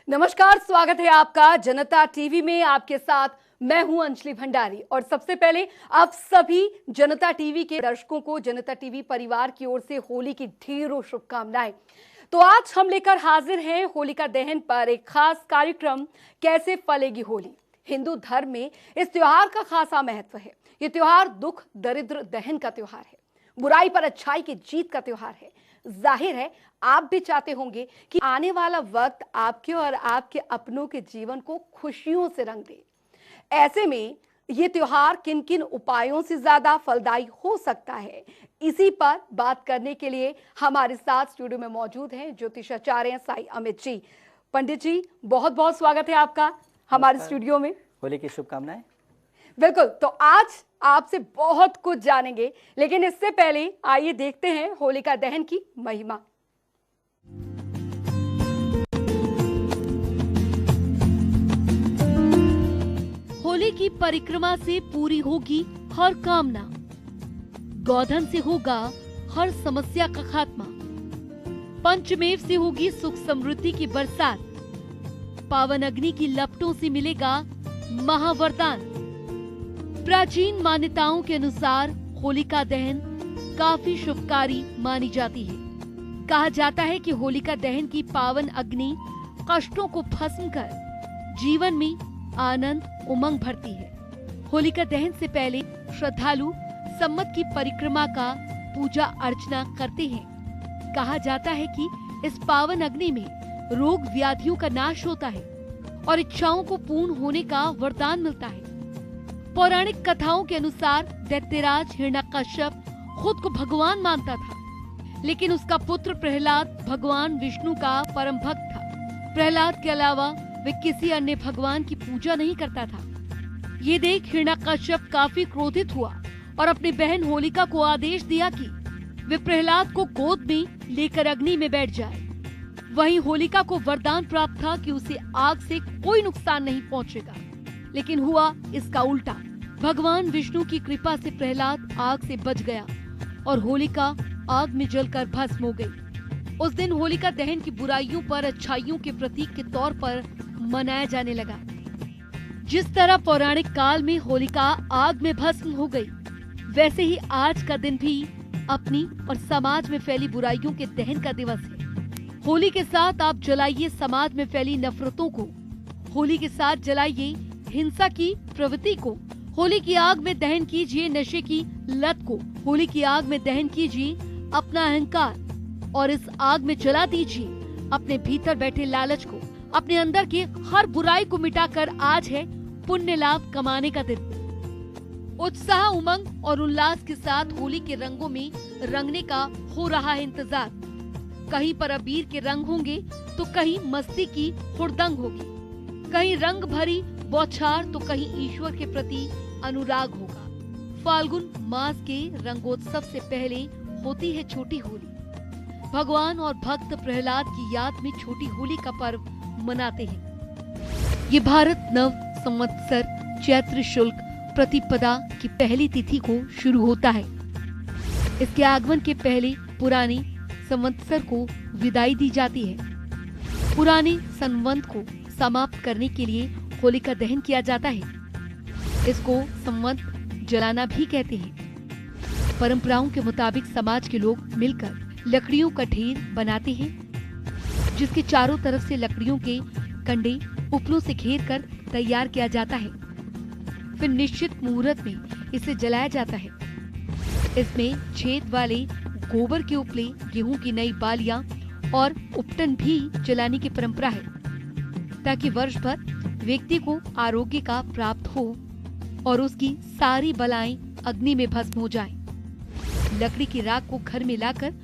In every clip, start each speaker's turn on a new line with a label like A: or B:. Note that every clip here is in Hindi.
A: नमस्कार, स्वागत है आपका जनता टीवी में। आपके साथ मैं हूं अंजलि भंडारी और सबसे पहले आप सभी जनता टीवी के दर्शकों को जनता टीवी परिवार की ओर से होली की ढेरों शुभकामनाएं। तो आज हम लेकर हाजिर हैं होलिका दहन पर एक खास कार्यक्रम, कैसे फलेगी होली। हिंदू धर्म में इस त्योहार का खासा महत्व है। ये त्योहार दुख दरिद्र दहन का त्योहार है, बुराई पर अच्छाई की जीत का त्योहार है। जाहिर है आप भी चाहते होंगे कि आने वाला वक्त आपके और आपके अपनों के जीवन को खुशियों से रंग दे। ऐसे में ये त्योहार किन किन उपायों से ज्यादा फलदायी हो सकता है, इसी पर बात करने के लिए हमारे साथ स्टूडियो में मौजूद हैं ज्योतिषाचार्य साई अमित जी। पंडित जी, बहुत बहुत स्वागत है आपका हमारे स्टूडियो में।
B: होली की शुभकामनाएं।
A: बिल्कुल, तो आज आपसे बहुत कुछ जानेंगे, लेकिन इससे पहले आइए देखते हैं होलिका दहन की महिमा।
C: होली की परिक्रमा से पूरी होगी हर कामना, गोधन से होगा हर समस्या का खात्मा, पंचमेव से होगी सुख समृद्धि की बरसात, पावन अग्नि की लपटों से मिलेगा महावरदान। प्राचीन मान्यताओं के अनुसार होलिका दहन काफी शुभकारी मानी जाती है। कहा जाता है कि होलिका दहन की पावन अग्नि कष्टों को भस्म कर जीवन में आनंद उमंग भरती है। होलिका दहन से पहले श्रद्धालु सम्मत की परिक्रमा का पूजा अर्चना करते हैं। कहा जाता है कि इस पावन अग्नि में रोग व्याधियों का नाश होता है और इच्छाओं को पूर्ण होने का वरदान मिलता है। पौराणिक कथाओं के अनुसार दैत्यराज हिरण्यकश्यप खुद को भगवान मानता था, लेकिन उसका पुत्र प्रहलाद भगवान विष्णु का परम भक्त था। प्रहलाद के अलावा वे किसी अन्य भगवान की पूजा नहीं करता था। ये देख हिरण्यकश्यप काफी क्रोधित हुआ और अपनी बहन होलिका को आदेश दिया कि वे प्रहलाद को गोद में लेकर अग्नि में बैठ जाए। वहीं होलिका को वरदान प्राप्त था कि उसे आग से कोई नुकसान नहीं पहुंचेगा, लेकिन हुआ इसका उल्टा। भगवान विष्णु की कृपा से प्रहलाद आग से बच गया और होलिका आग में जलकर भस्म हो गई। उस दिन होलिका दहन की बुराइयों पर अच्छाइयों के प्रतीक के तौर पर मनाया जाने लगा। जिस तरह पौराणिक काल में होलिका आग में भस्म हो गई, वैसे ही आज का दिन भी अपनी और समाज में फैली बुराइयों के दहन का दिवस है। होली के साथ आप जलाइए समाज में फैली नफरतों को, होली के साथ जलाइए हिंसा की प्रवृत्ति को, होली की आग में दहन कीजिए नशे की लत को, होली की आग में दहन कीजिए अपना अहंकार और इस आग में जला दीजिए अपने भीतर बैठे लालच को। अपने अंदर की हर बुराई को मिटाकर आज है पुण्य लाभ कमाने का दिन। उत्साह, उमंग और उल्लास के साथ होली के रंगों में रंगने का हो रहा है इंतजार। कहीं पर अबीर के रंग होंगे तो कहीं मस्ती की हुड़दंग होगी, कहीं रंग भरी बौछार तो कहीं ईश्वर के प्रति अनुराग होगा। फाल्गुन मास के रंगोत्सव से पहले होती है छोटी होली। भगवान और भक्त प्रहलाद की याद में छोटी होली का पर्व मनाते हैं। ये भारत नव संवत्सर चैत्र शुल्क प्रतिपदा की पहली तिथि को शुरू होता है। इसके आगमन के पहले पुराने संवत्सर को विदाई दी जाती है। पुराने संवत को समाप्त करने के लिए होलिका दहन किया जाता है। इसको संवत जलाना भी कहते हैं। परंपराओं के मुताबिक समाज के लोग मिलकर लकड़ियों का ढेर बनाते हैं, जिसके चारों तरफ से लकड़ियों के कंडे उपलों से घेर कर तैयार किया जाता है। फिर निश्चित मुहूर्त में इसे जलाया जाता है। इसमें छेद वाले गोबर के उपले, गेहूं की नई बालियां और उपटन भी जलाने की परंपरा है, ताकि वर्ष भर व्यक्ति को आरोग्य का प्राप्त हो और उसकी सारी बलाएं अग्नि में भस्म हो जाएं। लकड़ी की राख को घर में लाकर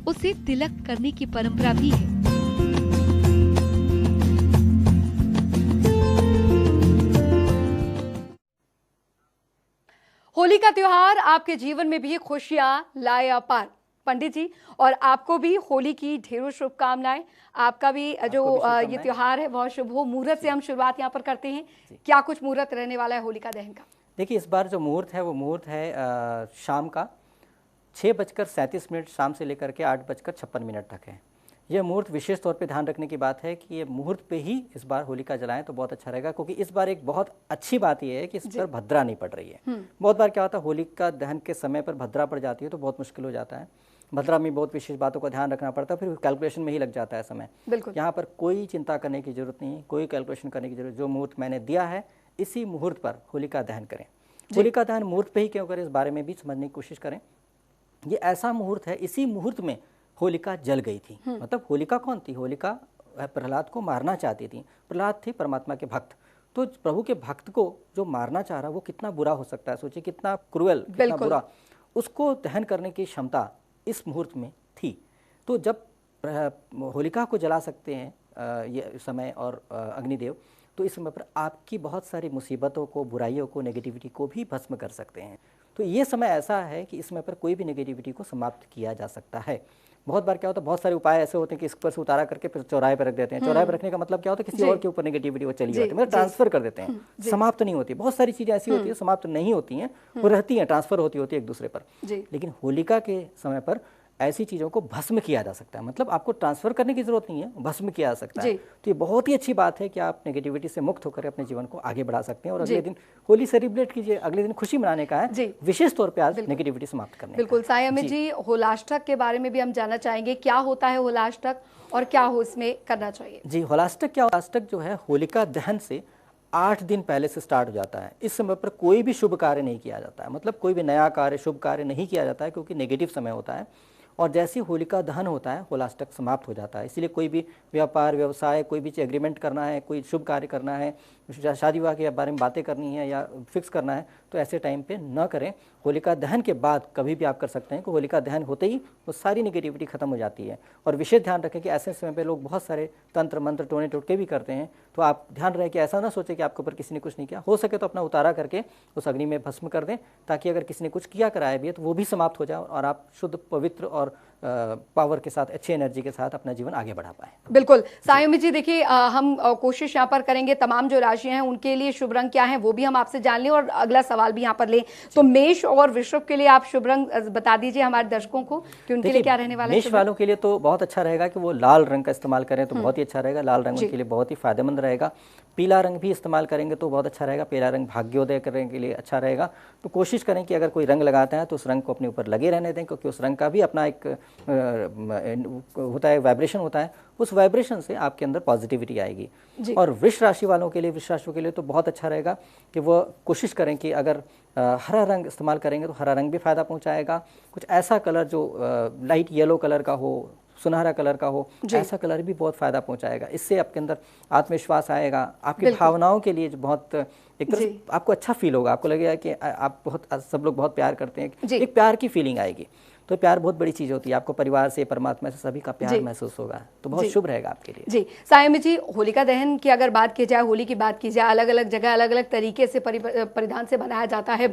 C: उसे तिलक करने की परंपरा भी है।
A: होली का त्योहार आपके जीवन में भी खुशियां लाए अपार। पंडित जी, और आपको भी होली की ढेरों शुभकामनाएं। आपका भी जो ये त्योहार है बहुत शुभ हो। मुहूर्त से हम शुरुआत यहाँ पर करते हैं। क्या कुछ मुहूर्त रहने वाला है होलिका दहन का?
B: देखिए, इस बार जो मुहूर्त है वो मुहूर्त है शाम का 6:37 शाम से लेकर के 8:56 तक है। ये मुहूर्त विशेष तौर पे ध्यान रखने की बात है कि ये मुहूर्त पे ही इस बार होलिका जलाएं तो बहुत अच्छा रहेगा, क्योंकि इस बार एक बहुत अच्छी बात ये है कि इस पर भद्रा नहीं पड़ रही है। बहुत बार क्या होता है, होलिका दहन के समय पर भद्रा पड़ जाती है तो बहुत मुश्किल हो जाता है। भद्रा में बहुत विशेष बातों का ध्यान रखना पड़ता है, फिर कैलकुलेशन में ही लग जाता है समय।
A: बिल्कुल।
B: यहाँ पर कोई चिंता करने की जरूरत नहीं, कोई कैलकुलेशन करने की जरूरत, जो मुहूर्त मैंने दिया है इसी मुहूर्त पर होलिका दहन करें। होलिका दहन मुहूर्त पे ही क्यों करें, इस बारे में भी समझने की कोशिश करें। ये ऐसा मुहूर्त है, इसी मुहूर्त में होलिका जल गई थी। मतलब होलिका कौन थी? होलिका प्रहलाद को मारना चाहती थी। प्रहलाद थे परमात्मा के भक्त, तो प्रभु के भक्त को जो मारना चाह रहा वो कितना बुरा हो सकता है, सोचिए कितना क्रूएल, कितना बुरा। उसको दहन करने की क्षमता इस मुहूर्त में थी। तो जब होलिका को जला सकते हैं ये समय और अग्निदेव, तो इस समय पर आपकी बहुत सारी मुसीबतों को, बुराइयों को, नेगेटिविटी को भी भस्म कर सकते हैं। तो ये समय ऐसा है कि इस समय पर कोई भी नेगेटिविटी को समाप्त किया जा सकता है। बहुत बार क्या होता है, बहुत सारे उपाय ऐसे होते हैं कि इस पर से उतारा करके फिर चौराहे पर रख देते हैं। चौराहे पर रखने का मतलब क्या होता है, किसी और के ऊपर नेगेटिविटी वो चली जाती है, मतलब ट्रांसफर कर देते हैं, समाप्त नहीं होती। बहुत सारी चीजें ऐसी होती है समाप्त नहीं होती हैं, वो रहती हैं, ट्रांसफर होती है एक दूसरे पर। लेकिन होलिका के समय पर ऐसी चीज़ों को भस्म किया जा सकता है, मतलब आपको ट्रांसफर करने की जरूरत नहीं है, भस्म किया जा सकता है। तो ये बहुत ही अच्छी बात है कि आप नेगेटिविटी से मुक्त होकर अपने जीवन को आगे बढ़ा सकते हैं। और अगले दिन होली सेलिब्रेट कीजिए, अगले दिन खुशी मनाने का है, विशेष तौर पे आज नेगेटिविटी समाप्त करने।
A: बिल्कुल। साईं अमित जी, होलाष्टक के बारे में भी हम जानना चाहेंगे, क्या होता है होलाष्टक और क्या हो इसमें करना चाहिए?
B: जी, होलाष्टक क्या? होलाष्टक जो है होलिका दहन से 8 दिन पहले से स्टार्ट हो जाता है। इस समय पर कोई भी शुभ कार्य नहीं किया जाता है, मतलब कोई भी नया कार्य, शुभ कार्य नहीं किया जाता है, क्योंकि नेगेटिव समय होता है। और जैसे ही होलिका दहन होता है होलाष्टक समाप्त हो जाता है। इसीलिए कोई भी व्यापार, व्यवसाय, कोई भी एग्रीमेंट करना है, कोई शुभ कार्य करना है, शादी विवाह के बारे में बातें करनी है या फिक्स करना है, तो ऐसे टाइम पे न करें। होलिका दहन के बाद कभी भी आप कर सकते हैं कि होलिका दहन होते ही वो सारी नेगेटिविटी खत्म हो जाती है। और विशेष ध्यान रखें कि ऐसे समय पे लोग बहुत सारे तंत्र मंत्र, टोने टोटके भी करते हैं, तो आप ध्यान रहे कि ऐसा ना सोचे कि आपके ऊपर किसी ने कुछ नहीं किया। हो सके तो अपना उतारा करके उस अग्नि में भस्म कर दें, ताकि अगर किसी ने कुछ किया कराया भी है तो वो भी समाप्त हो जाए और आप शुद्ध, पवित्र और पावर के साथ, अच्छी एनर्जी के साथ अपना जीवन आगे बढ़ा पाए।
A: बिल्कुल। साईं अमित जी, देखिए हम कोशिश यहाँ पर करेंगे तमाम जो राशियां हैं उनके लिए शुभ रंग क्या है वो भी हम आपसे जान लें और अगला सवाल भी यहाँ पर लें। तो मेष और वृषभ के लिए आप शुभ रंग बता दीजिए हमारे दर्शकों को कि उनके लिए क्या रहने वाला है।
B: मेष वालों के लिए तो बहुत अच्छा रहेगा कि वो लाल रंग का इस्तेमाल करें तो बहुत ही अच्छा रहेगा। लाल रंग उनके लिए बहुत ही फायदेमंद रहेगा। पीला रंग भी इस्तेमाल करेंगे तो बहुत अच्छा रहेगा। पीला रंग भाग्योदय करने के लिए अच्छा रहेगा। तो कोशिश करें कि अगर कोई रंग लगाता है तो उस रंग को अपने ऊपर लगे रहने दें, क्योंकि उस रंग का भी अपना एक होता है, वाइब्रेशन होता है। उस वाइब्रेशन से आपके अंदर पॉजिटिविटी आएगी। और वृष राशि वालों के लिए, वृष राशि के लिए तो बहुत अच्छा रहेगा कि वो कोशिश करें कि अगर हरा रंग इस्तेमाल करेंगे तो हरा रंग भी फायदा पहुंचाएगा। कुछ ऐसा कलर जो लाइट येलो कलर का हो, सुनहरा कलर का हो, ऐसा कलर भी बहुत फायदा पहुंचाएगा। इससे आपके अंदर आत्मविश्वास आएगा। आपकी भावनाओं के लिए बहुत एक तरह से आपको अच्छा फील होगा। आपको लगेगा कि आप बहुत, सब लोग बहुत प्यार करते हैं, एक प्यार की फीलिंग आएगी। तो प्यार बहुत बड़ी चीज होती है। आपको परिवार से, परमात्मा से, सभी का प्यार महसूस होगा, तो बहुत शुभ रहेगा आपके लिए।
A: जी साईं अमित जी, होलिका दहन की अगर बात की जाए, होली की बात की जाए, अलग अलग जगह अलग अलग तरीके से परिधान से बनाया जाता है,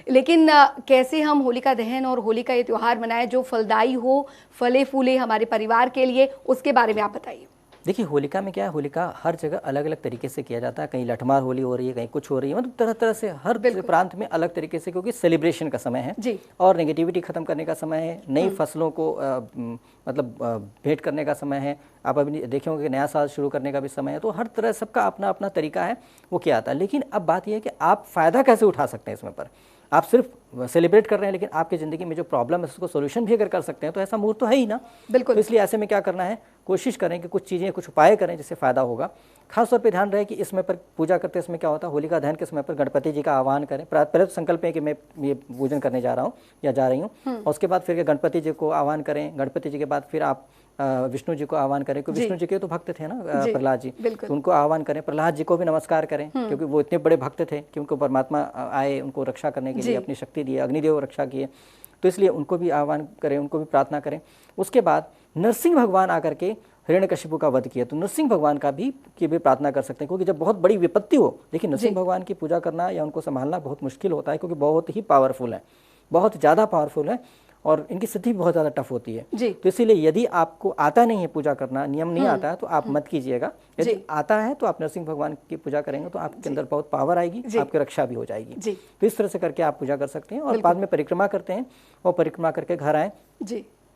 A: लेकिन कैसे हम होलिका दहन और होली का ये त्योहार मनाएं जो फलदायी हो, फले फूले हमारे परिवार के लिए, उसके बारे में आप बताइए।
B: देखिए, होलिका में क्या है, होलिका हर जगह अलग अलग तरीके से किया जाता है। कहीं लठमार होली हो रही है, कहीं कुछ हो रही है, मतलब तरह तरह से हर प्रांत में अलग तरीके से, क्योंकि सेलिब्रेशन का समय है और नेगेटिविटी खत्म करने का समय है। नई फसलों को मतलब भेंट करने का समय है। आप अभी देखे होंगे कि नया साल शुरू करने का भी समय है। तो हर तरह सबका अपना अपना तरीका है, वो क्या आता है। लेकिन अब बात यह है कि आप फायदा कैसे उठा सकते हैं इसमें पर। आप सिर्फ सेलिब्रेट कर रहे हैं, लेकिन आपकी ज़िंदगी में जो प्रॉब्लम है उसको सोल्यूशन भी अगर कर सकते हैं तो ऐसा मुहूर्त तो है ही ना। बिल्कुल। तो इसलिए ऐसे में क्या करना है, कोशिश करें कि कुछ चीज़ें, कुछ उपाय करें जिससे फ़ायदा होगा। खासतौर पे ध्यान रहे कि इसमें पर पूजा करते समय क्या होता है, होलिका दहन के समय पर गणपति जी का आह्वान करें। पहले तो संकल्प है कि मैं ये पूजन करने जा रहा हूँ या जा रही हूँ, और उसके बाद फिर गणपति जी को आह्वान करें। गणपति जी के बाद फिर आप विष्णु जी को आह्वान करें, क्योंकि विष्णु जी के तो भक्त थे ना प्रहलाद जी, तो उनको आह्वान करें। प्रहलाद जी को भी नमस्कार करें, क्योंकि वो इतने बड़े भक्त थे कि उनको परमात्मा आए, उनको रक्षा करने के लिए अपनी शक्ति दी, अग्निदेव रक्षा किए, तो इसलिए उनको भी आह्वान करें, उनको भी प्रार्थना करें। उसके बाद नरसिंह भगवान आकर के हिरण्यकशिपु का वध किया, तो नरसिंह भगवान की भी प्रार्थना कर सकते हैं, क्योंकि जब बहुत बड़ी विपत्ति हो, देखिए नरसिंह भगवान की पूजा करना या उनको संभालना बहुत मुश्किल होता है, क्योंकि बहुत ही पावरफुल है, बहुत ज़्यादा पावरफुल है और इनकी स्थिति बहुत ज़्यादा टफ होती है। तो इसीलिए यदि आपको आता नहीं है पूजा करना, नियम नहीं आता है, तो आप मत कीजिएगा। यदि आता है तो आप नरसिंह भगवान की पूजा करेंगे तो आपके अंदर बहुत पावर आएगी, आपकी रक्षा भी हो जाएगी। तो इस तरह से करके आप पूजा कर सकते हैं। और बाद में परिक्रमा करते हैं और परिक्रमा करके घर आए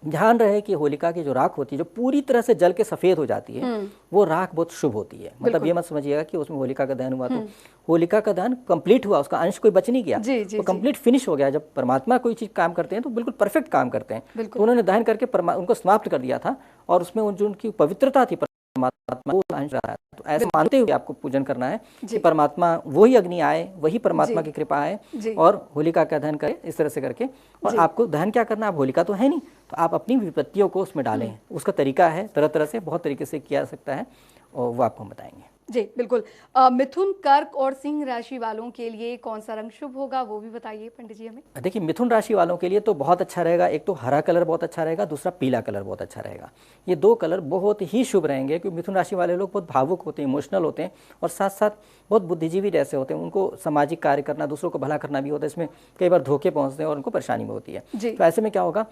B: ध्यान रहे कि होलिका की जो राख होती है, जो पूरी तरह से जल के सफेद हो जाती है, वो राख बहुत शुभ होती है। मतलब ये मत समझिएगा कि उसमें होलिका का दहन हुआ तो होलिका का दहन कंप्लीट हुआ, उसका अंश कोई बच नहीं गया, वो कंप्लीट फिनिश हो गया। जब परमात्मा कोई चीज काम करते हैं तो बिल्कुल परफेक्ट काम करते हैं। तो उन्होंने दहन करके उनको समाप्त कर दिया था, और उसमें जो उनकी पवित्रता थी परमात्मा वो अंश रहा है। तो ऐसे मानते हुए आपको पूजन करना है कि परमात्मा वही अग्नि आए, वही परमात्मा की कृपा आए और होलिका का दहन करे, इस तरह से करके। और आपको दहन क्या करना है, आप होलिका तो है नहीं, तो आप अपनी विपत्तियों को उसमें डालें। उसका तरीका है, तरह तरह से, बहुत तरीके से किया जा सकता है, और वो आपको हम बताएंगे।
A: जी बिल्कुल। मिथुन, कर्क और सिंह राशि वालों के लिए कौन सा रंग शुभ होगा, वो भी बताइए पंडित जी हमें।
B: देखिए, मिथुन राशि वालों के लिए तो बहुत अच्छा रहेगा। एक तो हरा कलर बहुत अच्छा रहेगा, दूसरा पीला कलर बहुत अच्छा रहेगा। ये दो कलर बहुत ही शुभ रहेंगे, क्योंकि मिथुन राशि वाले लोग बहुत भावुक होते हैं, इमोशनल होते हैं, और साथ साथ बहुत बुद्धिजीवी जैसे होते हैं। उनको सामाजिक कार्य करना, दूसरों को भला करना भी होता है, इसमें कई बार धोखे पहुंचते हैं और उनको परेशानी भी होती है। तो ऐसे में क्या होगा,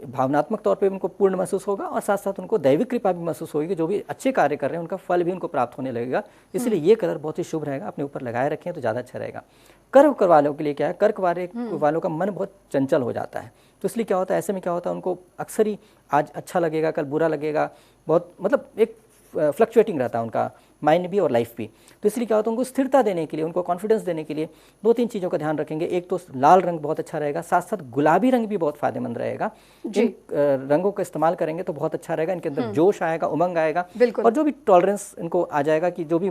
B: भावनात्मक तौर पे उनको पूर्ण महसूस होगा, और साथ साथ उनको दैविक कृपा भी महसूस होगी। जो भी अच्छे कार्य कर रहे हैं उनका फल भी उनको प्राप्त होने लगेगा। इसलिए ये कलर बहुत ही शुभ रहेगा, अपने ऊपर लगाए रखें तो ज़्यादा अच्छा रहेगा। कर्क वालों के लिए क्या है, कर्क वालों का मन बहुत चंचल हो जाता है। तो इसलिए क्या होता है, ऐसे में क्या होता है, उनको अक्सर ही आज अच्छा लगेगा, कल बुरा लगेगा, बहुत मतलब एक फ्लक्चुएटिंग रहता है उनका माइंड भी और लाइफ भी। तो इसलिए क्या होता है, उनको स्थिरता देने के लिए, उनको कॉन्फिडेंस देने के लिए दो तीन चीज़ों का ध्यान रखेंगे। एक तो लाल रंग बहुत अच्छा रहेगा, साथ साथ गुलाबी रंग भी बहुत फायदेमंद रहेगा। इन रंगों का इस्तेमाल करेंगे तो बहुत अच्छा रहेगा। इनके अंदर जोश आएगा, उमंग आएगा, और जो भी टॉलरेंस इनको आ जाएगा कि जो भी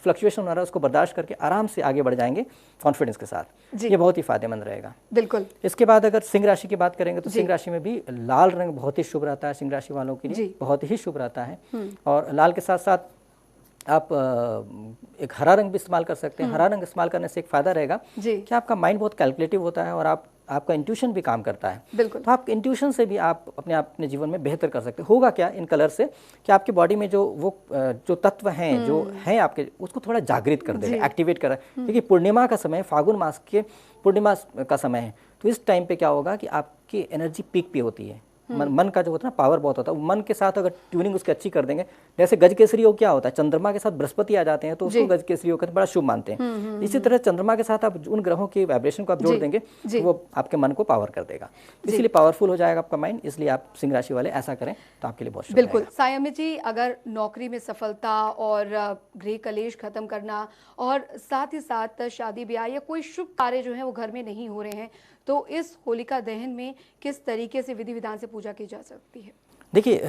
B: फ्लक्चुएशन हो रहा है उसको बर्दाश्त करके आराम से आगे बढ़ जाएंगे कॉन्फिडेंस के साथ। ये बहुत ही फायदेमंद रहेगा।
A: बिल्कुल।
B: इसके बाद अगर सिंह राशि की बात करेंगे तो सिंह राशि में भी लाल रंग बहुत ही शुभ रहता है। सिंह राशि वालों के लिए बहुत ही शुभ रहता है, और लाल के साथ साथ आप एक हरा रंग भी इस्तेमाल कर सकते हैं। हरा रंग इस्तेमाल करने से एक फायदा रहेगा कि आपका माइंड बहुत कैलकुलेटिव होता है, और आपका इंट्यूशन भी काम करता है। तो आप इंट्यूशन से भी आप अपने जीवन में बेहतर कर सकते हैं। होगा क्या इन कलर से कि आपकी बॉडी में जो तत्व हैं, जो हैं आपके, उसको थोड़ा जागृत कर देगा, एक्टिवेट कर। क्योंकि पूर्णिमा का समय, फागुन मास के पूर्णिमा का समय है, तो इस टाइम पे क्या होगा कि आपकी एनर्जी पीक पे होती है। मन का जो होता है ना, पावर बहुत होता है। मन के साथ अगर ट्यूनिंग उसकी अच्छी कर देंगे, जैसे गज केसरी योग क्या होता है, चंद्रमा के साथ बृहस्पति आ जाते हैं तो उसको गज केसरी योग बड़ा शुभ मानते हैं। इसी तरह चंद्रमा के साथ आप उन ग्रहों के वाइब्रेशन को आप जोड़ देंगे तो वो आपके मन को पावर कर देगा, इसलिए पावरफुल हो जाएगा आपका माइंड। इसलिए आप सिंह राशि वाले ऐसा करें तो आपके लिए बहुत शुभ।
A: बिल्कुल। सायमी जी, अगर नौकरी में सफलता और गृह कलेश खत्म करना, और साथ ही साथ शादी ब्याह या कोई शुभ कार्य जो है वो घर में नहीं हो रहे हैं, तो इस होलिका दहन में किस तरीके से विधि विधान से पूजा की जा सकती है?
B: देखिए,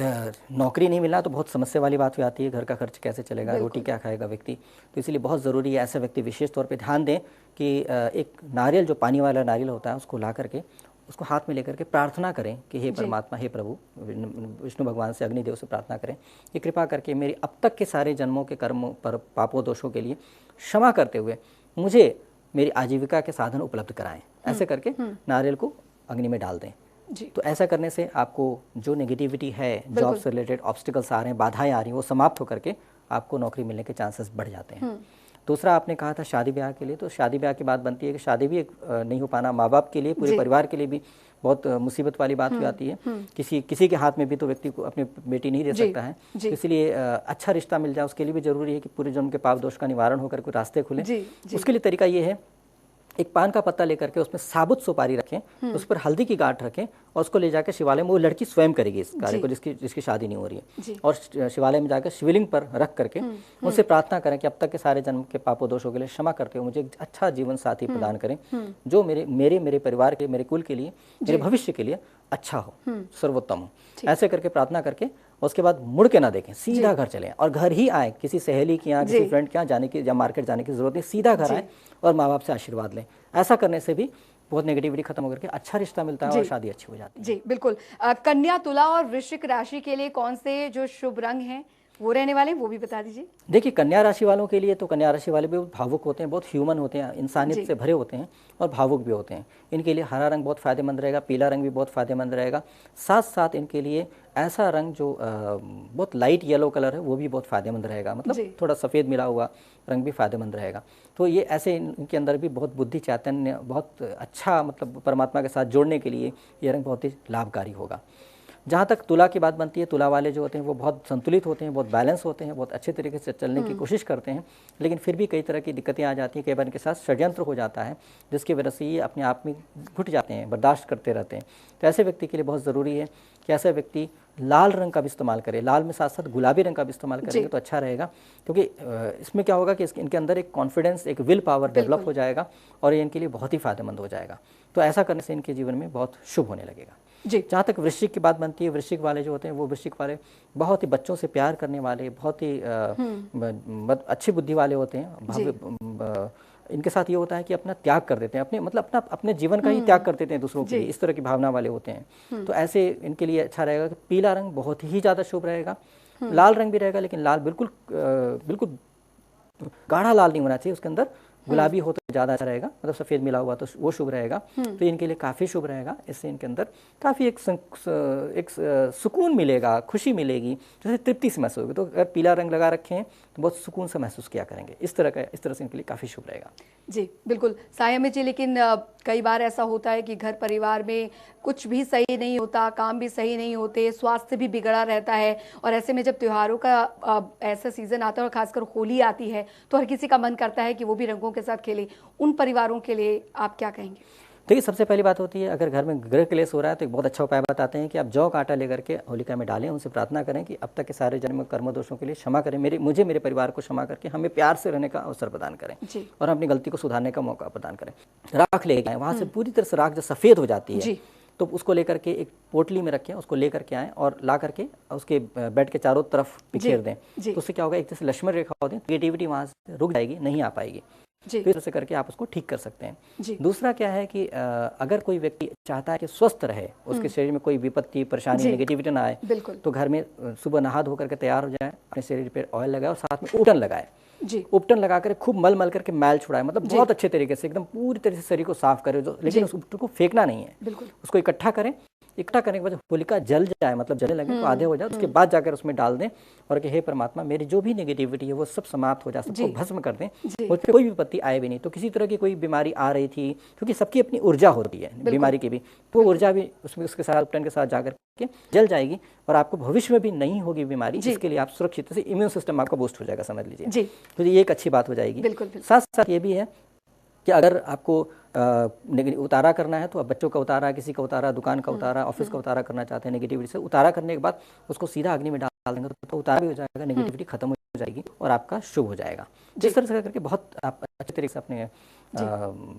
B: नौकरी नहीं मिलना तो बहुत समस्या वाली बात हो जाती है। घर का खर्च कैसे चलेगा, रोटी क्या खाएगा व्यक्ति। तो इसलिए बहुत ज़रूरी है ऐसे व्यक्ति विशेष तौर पे ध्यान दें कि एक नारियल, जो पानी वाला नारियल होता है, उसको ला करके उसको हाथ में लेकर के प्रार्थना करें कि हे परमात्मा, हे प्रभु, विष्णु भगवान से, अग्निदेव से प्रार्थना करें कि कृपा करके मेरी अब तक के सारे जन्मों के कर्मों पर, पापों दोषों के लिए क्षमा करते हुए मुझे मेरी आजीविका के साधन उपलब्ध कराएं। ऐसे करके नारियल को अग्नि में डाल दें। तो ऐसा करने से आपको जो नेगेटिविटी है, जॉब से रिलेटेड ऑब्स्टिकल्स आ रहे हैं, बाधाएं आ रही हैं, वो समाप्त होकर के आपको नौकरी मिलने के चांसेस बढ़ जाते हैं। दूसरा, आपने कहा था शादी ब्याह के लिए, तो शादी ब्याह की बात बनती है कि शादी भी एक नहीं हो पाना माँ बाप के लिए, पूरे परिवार के लिए भी बहुत मुसीबत वाली बात हो जाती है। किसी के हाथ में भी तो व्यक्ति को अपनी बेटी नहीं दे सकता है, तो इसलिए अच्छा रिश्ता मिल जाए उसके लिए भी जरूरी है कि पूरे जन्म के पाप दोष का निवारण होकर कोई रास्ते खुले। उसके लिए तरीका ये है, एक पान का पत्ता लेकर के उसमें साबुत सुपारी रखें, उस पर हल्दी की गांठ रखें, और उसको ले जाकर शिवालय में, वो लड़की स्वयं करेगी इस कार्य को जिसकी शादी नहीं हो रही है, और शिवालय में जाकर शिवलिंग पर रख करके उनसे प्रार्थना करें कि अब तक के सारे जन्म के पापों दोषों के लिए क्षमा करते हुए मुझे एक अच्छा जीवन साथी प्रदान करें, जो मेरे परिवार के, मेरे कुल के लिए, मेरे भविष्य के लिए अच्छा हो, सर्वोत्तम हो। ऐसे करके प्रार्थना करके उसके बाद मुड़ के ना देखें, सीधा घर चलें, और घर ही आए, किसी सहेली के यहाँ, किसी फ्रेंड के यहाँ जाने की या मार्केट जाने की जरूरत नहीं, सीधा घर आए और माँ बाप से आशीर्वाद लें। ऐसा करने से भी बहुत नेगेटिविटी खत्म होकर के अच्छा रिश्ता मिलता है और शादी अच्छी हो जाती है।
A: जी बिल्कुल। कन्या, तुला और वृश्चिक राशि के लिए कौन से जो शुभ रंग हैं वो रहने वाले हैं, वो भी बता दीजिए।
B: देखिए, कन्या राशि वालों के लिए तो कन्या राशि वाले भी बहुत भावुक होते हैं, बहुत ह्यूमन होते हैं, इंसानियत से भरे होते हैं और भावुक भी होते हैं। इनके लिए हरा रंग बहुत फायदेमंद रहेगा, पीला रंग भी बहुत फायदेमंद रहेगा। साथ साथ इनके लिए ऐसा रंग जो बहुत लाइट येलो कलर है वो भी बहुत फायदेमंद रहेगा, मतलब थोड़ा सफ़ेद मिला हुआ रंग भी फायदेमंद रहेगा। तो ये ऐसे इनके अंदर भी बहुत बुद्धि चैतन्य, बहुत अच्छा, मतलब परमात्मा के साथ जोड़ने के लिए ये रंग बहुत ही लाभकारी होगा। जहाँ तक तुला की बात बनती है, तुला वाले जो होते हैं वो बहुत संतुलित होते हैं, बहुत बैलेंस होते हैं, बहुत अच्छे तरीके से चलने की कोशिश करते हैं, लेकिन फिर भी कई तरह की दिक्कतें आ जाती हैं। कई बार इनके साथ षड्यंत्र हो जाता है जिसकी वजह से ये अपने आप में घुट जाते हैं, बर्दाश्त करते रहते हैं। तो ऐसे व्यक्ति के लिए बहुत ज़रूरी है कि ऐसा व्यक्ति लाल रंग का भी इस्तेमाल करे, लाल में साथ साथ गुलाबी रंग का भी इस्तेमाल करेंगे तो अच्छा रहेगा, क्योंकि इसमें क्या होगा कि इनके अंदर एक कॉन्फिडेंस, एक विल पावर डेवलप हो जाएगा और ये इनके लिए बहुत ही फायदेमंद हो जाएगा। तो ऐसा करने से इनके जीवन में बहुत शुभ होने लगेगा।
A: जी।
B: जहाँ तक वृश्चिक की बात बनती है, वृश्चिक वाले जो होते हैं वो वृश्चिक वाले बहुत ही बच्चों से प्यार करने वाले, बहुत ही अच्छी बुद्धि वाले होते हैं। इनके साथ ये होता है कि अपना त्याग कर देते हैं, अपने जीवन का ही त्याग कर देते हैं दूसरों के लिए, इस तरह की भावना वाले होते हैं। तो ऐसे इनके लिए अच्छा रहेगा कि पीला रंग बहुत ही ज़्यादा शुभ रहेगा। लाल रंग भी रहेगा, लेकिन लाल बिल्कुल गाढ़ा लाल नहीं होना चाहिए, उसके अंदर गुलाबी हो तो ज़्यादा अच्छा रहेगा, मतलब सफ़ेद मिला हुआ तो वो शुभ रहेगा। तो इनके लिए काफ़ी शुभ रहेगा। इससे इनके अंदर काफ़ी एक सुकून मिलेगा, खुशी मिलेगी, जैसे तृप्ति से महसूस होगी। तो अगर पीला रंग लगा रखे हैं तो बहुत सुकून से महसूस किया करेंगे। इस तरह से इनके लिए काफ़ी शुभ रहेगा।
A: जी बिल्कुल सायमी जी, लेकिन कई बार ऐसा होता है कि घर परिवार में कुछ भी सही नहीं होता, काम भी सही नहीं होते, स्वास्थ्य भी बिगड़ा रहता है, और ऐसे में जब त्योहारों का ऐसा सीजन आता है और खासकर होली आती है तो हर किसी का मन करता है कि वो भी रंगों के साथ खेले। उन परिवारों के लिए आप क्या कहेंगे?
B: देखिए, सबसे पहली बात होती है, अगर घर में गृह क्लेश हो रहा है तो एक बहुत अच्छा उपाय बताते हैं कि आप जौ का आटा लेकर के होलिका में डालें, उनसे प्रार्थना करें कि अब तक के सारे जन्म कर्म दोषों के लिए क्षमा करें, मुझे मेरे परिवार को क्षमा करके हमें प्यार से रहने का अवसर प्रदान करें और अपनी गलती को सुधारने का मौका प्रदान करें। राख लेके आए, वहाँ से पूरी तरह से राख जो सफ़ेद हो जाती है तो उसको लेकर के एक पोटली में रखें, उसको लेकर के आएँ और ला करके उसके बेड के चारों तरफ बिखेर दें। तो उससे क्या होगा, एक जैसे लक्ष्मण रेखा होती है, क्रिएटिविटी वहाँ से रुक जाएगी, नहीं आ पाएगी। फिर से करके आप उसको ठीक कर सकते हैं। दूसरा क्या है कि अगर कोई व्यक्ति चाहता है कि स्वस्थ रहे, उसके शरीर में कोई विपत्ति, परेशानी, नेगेटिविटी ना आए, तो घर में सुबह नहा धो करके तैयार हो जाए, अपने शरीर पे ऑयल लगाए और साथ में उपटन लगाए। उपटन लगा कर खूब मल करके मैल छुड़ाए, मतलब बहुत अच्छे तरीके से एकदम पूरी तरह से शरीर को साफ करे, लेकिन उस उपटन को फेंकना नहीं है, उसको इकट्ठा करें। इकट्ठा करने के बाद होलिका जल जाए, मतलब जलने लगे तो आधे हो जाए, उसके बाद जाकर उसमें डाल दें और कि हे परमात्मा, मेरी जो भी नेगेटिविटी है वो सब समाप्त हो जाए, सबको भस्म कर दें, उस पर कोई विपत्ति आए भी नहीं। तो किसी तरह की कोई बीमारी आ रही थी, क्योंकि सबकी अपनी ऊर्जा होती है बीमारी की भी, तो ऊर्जा भी उसके साथ उपटन के साथ जाकर के जल जाएगी और आपको भविष्य में भी नहीं होगी बीमारी, जिसके लिए आप सुरक्षित से इम्यून सिस्टम आपका बूस्ट हो जाएगा, समझ लीजिए। तो ये एक अच्छी बात हो जाएगी। साथ साथ ये भी है कि अगर आपको उतारा करना है तो आप बच्चों का उतारा, किसी का उतारा, दुकान का उतारा, ऑफिस का उतारा करना चाहते हैं नेगेटिविटी से, उतारा करने के बाद उसको सीधा अग्नि में डाल देंगे तो उतारा भी हो जाएगा, नेगेटिविटी खत्म हो जाएगी और आपका शुभ हो जाएगा। जिस तरह से करके बहुत आप अच्छे तरीके से अपने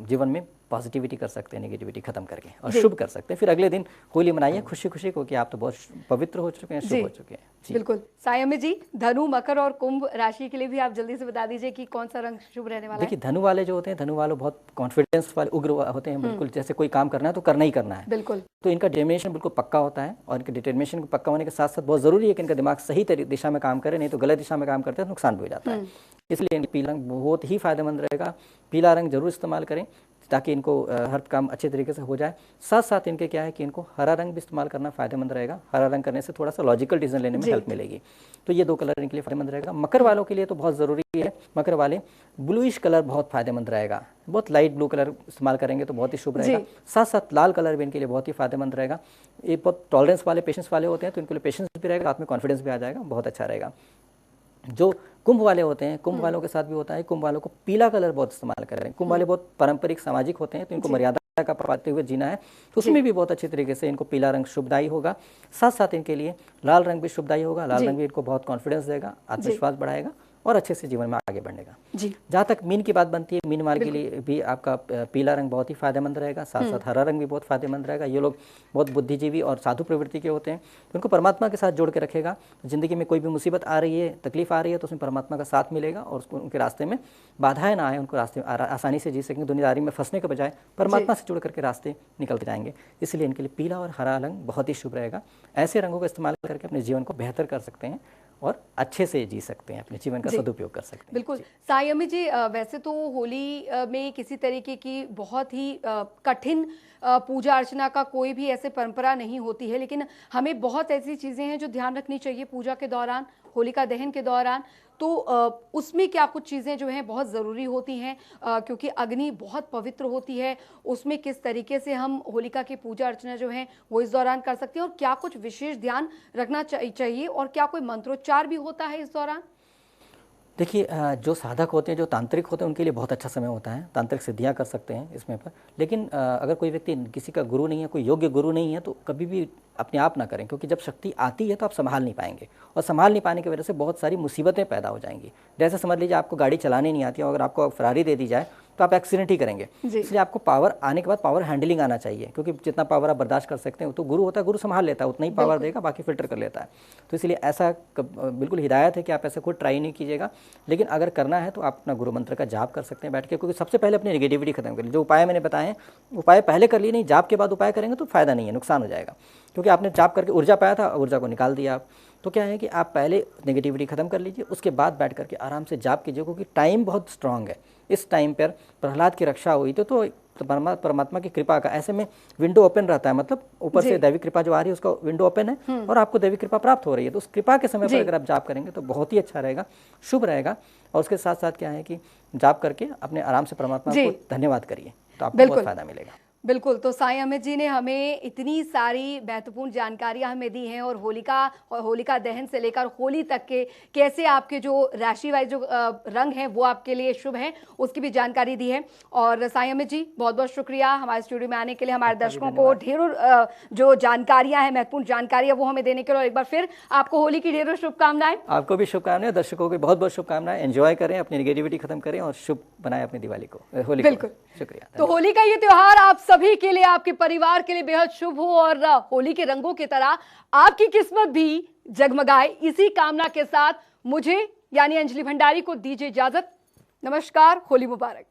B: जीवन में पॉजिटिविटी कर सकते हैं, नेगेटिविटी खत्म करके, और शुभ कर सकते हैं। फिर अगले दिन होली मनाइए खुशी खुशी को कि आप तो बहुत पवित्र हो चुके हैं, शुभ हो चुके हैं।
A: बिल्कुल सायमी जी, धनु, मकर और कुंभ राशि के लिए भी आप जल्दी से बता दीजिए कि कौन सा रंग शुभ रहने वाला है।
B: देखिए, धनु वाले जो होते हैं, धनु वाले बहुत कॉन्फिडेंस वाले, उग्र होते हैं, बिल्कुल जैसे कोई काम करना है तो करना ही करना है, बिल्कुल। तो इनका डिटर्मिनेशन बिल्कुल पक्का होता है, और इनका डिटर्मिनेशन पक्का होने के साथ साथ बहुत जरूरी है कि इनका दिमाग सही दिशा में काम करे, नहीं तो गलत दिशा में काम करते हैं तो नुकसान भी हो जाता है। इसलिए इनका पीला रंग बहुत ही फायदेमंद रहेगा। पीला रंग जरूर इस्तेमाल करें ताकि इनको हर काम अच्छे तरीके से हो जाए। साथ साथ इनके क्या है कि इनको हरा रंग भी इस्तेमाल करना फायदेमंद रहेगा। हरा रंग करने से थोड़ा सा लॉजिकल डिसीजन लेने में हेल्प मिलेगी। तो ये दो कलर इनके लिए फायदेमंद रहेगा। मकर वालों के लिए तो बहुत ज़रूरी है, मकर वाले ब्लूइश कलर बहुत फायदेमंद रहेगा, बहुत लाइट ब्लू कलर इस्तेमाल करेंगे तो बहुत ही शुभ रहेगा। साथ साथ लाल कलर भी इनके लिए बहुत ही फायदेमंद रहेगा। ये बहुत टॉलरेंस वाले, पेशेंस वाले होते हैं तो इनके लिए पेशेंस भी रहेगा, साथ में कॉन्फिडेंस भी आ जाएगा, बहुत अच्छा रहेगा। जो कुंभ वाले होते हैं, कुंभ वालों के साथ भी होता है, कुंभ वालों को पीला कलर बहुत इस्तेमाल कर रहे हैं। कुंभ वाले बहुत पारंपरिक सामाजिक होते हैं तो इनको मर्यादा का पाते हुए जीना है, तो उसमें भी बहुत अच्छे तरीके से इनको पीला रंग शुभदायी होगा। साथ साथ इनके लिए लाल रंग भी शुभदायी होगा। लाल रंग भी इनको बहुत कॉन्फिडेंस देगा, आत्मविश्वास बढ़ाएगा और अच्छे से जीवन में आगे बढ़ेगा। जहाँ तक मीन की बात बनती है, मीन वाले के लिए भी आपका पीला रंग बहुत ही फायदेमंद रहेगा। साथ साथ हरा रंग भी बहुत फायदेमंद रहेगा। ये लोग बहुत बुद्धिजीवी और साधु प्रवृत्ति के होते हैं, तो उनको परमात्मा के साथ जोड़ के रखेगा। जिंदगी में कोई भी मुसीबत आ रही है, तकलीफ आ रही है, तो उसमें परमात्मा का साथ मिलेगा और उसको उनके रास्ते में बाधाएं ना आए, उनको रास्ते आसानी से जी सकेंगे। दुनियादारी में फंसने के बजाय परमात्मा से जुड़ करके रास्ते निकलते जाएंगे। इसलिए इनके लिए पीला और हरा रंग बहुत ही शुभ रहेगा। ऐसे रंगों का इस्तेमाल करके अपने जीवन को बेहतर कर सकते हैं और अच्छे से जी सकते हैं, अपने जीवन का सदुपयोग कर सकते हैं।
A: बिल्कुल सायमी जी, वैसे तो होली में किसी तरीके की बहुत ही कठिन पूजा अर्चना का कोई भी ऐसे परंपरा नहीं होती है, लेकिन हमें बहुत ऐसी चीज़ें हैं जो ध्यान रखनी चाहिए पूजा के दौरान, होलिका दहन के दौरान। तो उसमें क्या कुछ चीज़ें जो हैं बहुत ज़रूरी होती हैं, क्योंकि अग्नि बहुत पवित्र होती है, उसमें किस तरीके से हम होलिका की पूजा अर्चना जो है वो इस दौरान कर सकते हैं, और क्या कुछ विशेष ध्यान रखना चाहिए, और क्या कोई मंत्रोच्चार भी होता है इस दौरान?
B: देखिए, जो साधक होते हैं, जो तांत्रिक होते हैं, उनके लिए बहुत अच्छा समय होता है, तांत्रिक सिद्धियां कर सकते हैं इसमें पर। लेकिन अगर कोई व्यक्ति किसी का गुरु नहीं है, कोई योग्य गुरु नहीं है, तो कभी भी अपने आप ना करें, क्योंकि जब शक्ति आती है तो आप संभाल नहीं पाएंगे, और संभाल नहीं पाने की वजह से बहुत सारी मुसीबतें पैदा हो जाएंगी। जैसे समझ लीजिए आपको गाड़ी चलाने नहीं आती है, अगर आपको फरारी दे दी जाए तो आप एक्सीडेंट ही करेंगे। इसलिए आपको पावर आने के बाद पावर हैंडलिंग आना चाहिए, क्योंकि जितना पावर आप बर्दाश्त कर सकते हैं तो गुरु होता है, गुरु संभाल लेता है, उतना ही पावर देगा, बाकी फिल्टर कर लेता है। तो इसलिए ऐसा बिल्कुल हिदायत है कि आप ऐसा खुद ट्राई नहीं कीजिएगा। लेकिन अगर करना है तो आप अपना गुरु मंत्र का जाप कर सकते हैं बैठ के, क्योंकि सबसे पहले अपनी नेगेटिविटी खत्म कर ली। जो उपाय मैंने बताए हैं, उपाय पहले कर लिए नहीं, जाप के बाद उपाय करेंगे तो फायदा नहीं है, नुकसान हो जाएगा, क्योंकि आपने जाप करके ऊर्जा पाया था, ऊर्जा को निकाल दिया आप। तो क्या है कि आप पहले नेगेटिविटी खत्म कर लीजिए, उसके बाद बैठ करके आराम से जाप कीजिए, क्योंकि टाइम बहुत स्ट्रांग है। इस टाइम पर प्रहलाद की रक्षा हुई तो परमात्मा की कृपा का, ऐसे में विंडो ओपन रहता है, मतलब ऊपर से दैवी कृपा जो आ रही है उसका विंडो ओपन है, और आपको दैवी कृपा प्राप्त हो रही है। तो उस कृपा के समय पर अगर आप जाप करेंगे तो बहुत ही अच्छा रहेगा, शुभ रहेगा। और उसके साथ साथ क्या है कि जाप करके अपने आराम से परमात्मा को धन्यवाद करिए, तो आपको बहुत फायदा मिलेगा।
A: बिल्कुल। तो साईं अमित जी ने हमें इतनी सारी महत्वपूर्ण जानकारियां हमें दी हैं, और होलिका दहन से लेकर होली तक के कैसे आपके जो राशि वाइज जो रंग हैं वो आपके लिए शुभ हैं, उसकी भी जानकारी दी है। और साईं अमित जी, बहुत बहुत शुक्रिया हमारे स्टूडियो में आने के लिए, हमारे दर्शकों को ढेरों जो जानकारियां हैं, महत्वपूर्ण जानकारियां वो हमें देने के लिए। और एक बार फिर आपको होली की ढेरों शुभकामनाएं। आपको भी शुभकामनाएं, दर्शकों को बहुत बहुत शुभकामनाएं। एंजॉय करें, अपनी नेगेटिविटी खत्म करें और शुभ बनाएं अपनी दिवाली को, होली। बिल्कुल, शुक्रिया। तो होली का ये त्योहार आप सभी के लिए, आपके परिवार के लिए बेहद शुभ हो, और होली के रंगों की तरह आपकी किस्मत भी जगमगाए। इसी कामना के साथ मुझे यानी अंजलि भंडारी को दीजिए इजाजत। नमस्कार, होली मुबारक।